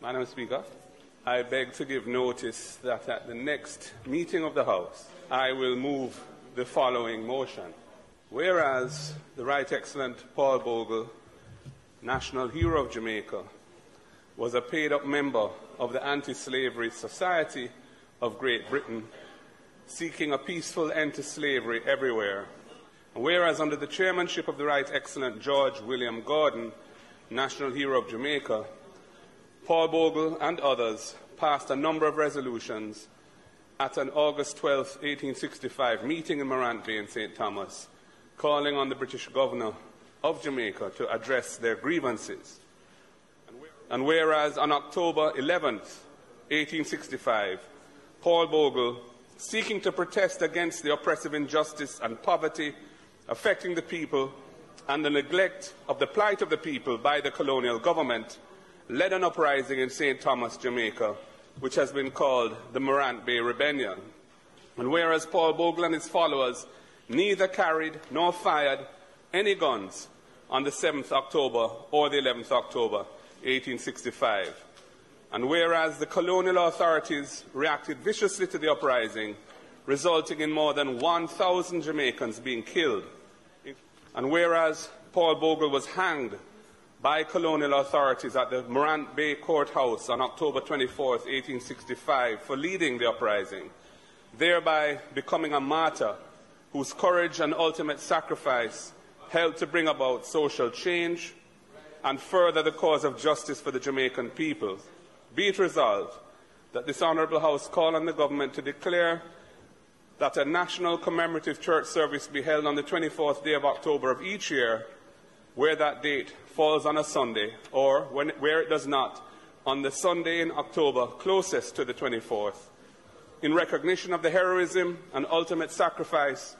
Madam Speaker, I beg to give notice that at the next meeting of the House, I will move the following motion. Whereas the Right Excellent Paul Bogle, National Hero of Jamaica, was a paid-up member of the Anti-Slavery Society of Great Britain, seeking a peaceful end to slavery everywhere. And whereas under the chairmanship of the Right Excellent George William Gordon, National Hero of Jamaica, Paul Bogle and others passed a number of resolutions at an August 12, 1865 meeting in Morant Bay in St. Thomas, calling on the British governor of Jamaica to address their grievances. And whereas on October 11, 1865, Paul Bogle, seeking to protest against the oppressive injustice and poverty affecting the people and the neglect of the plight of the people by the colonial government, led an uprising in St. Thomas, Jamaica, which has been called the Morant Bay Rebellion. And whereas Paul Bogle and his followers neither carried nor fired any guns on the 7th October or the 11th October, 1865, and whereas the colonial authorities reacted viciously to the uprising, resulting in more than 1,000 Jamaicans being killed, and whereas Paul Bogle was hanged by colonial authorities at the Morant Bay Courthouse on October 24, 1865, for leading the uprising, thereby becoming a martyr whose courage and ultimate sacrifice helped to bring about social change and further the cause of justice for the Jamaican people. Be it resolved that this Honourable House call on the Government to declare that a National Commemorative Church Service be held on the 24th day of October of each year, where that date falls on a Sunday, or where it does not, on the Sunday in October closest to the 24th, in recognition of the heroism and ultimate sacrifice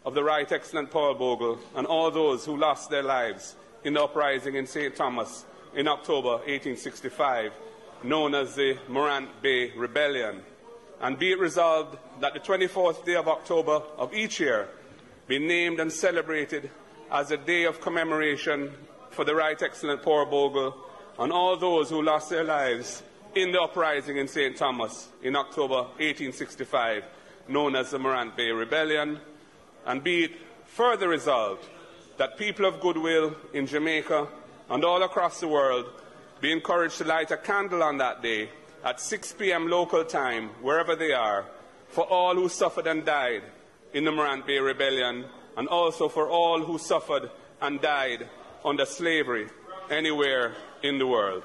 of the Right Excellent Paul Bogle and all those who lost their lives in the uprising in St. Thomas in October 1865, known as the Morant Bay Rebellion. And be it resolved that the 24th day of October of each year be named and celebrated as a day of commemoration for the Right Excellent Paul Bogle and all those who lost their lives in the uprising in St. Thomas in October 1865, known as the Morant Bay Rebellion. And be it further resolved that people of goodwill in Jamaica and all across the world be encouraged to light a candle on that day at 6 p.m. local time, wherever they are, for all who suffered and died in the Morant Bay Rebellion, and also for all who suffered and died under slavery anywhere in the world.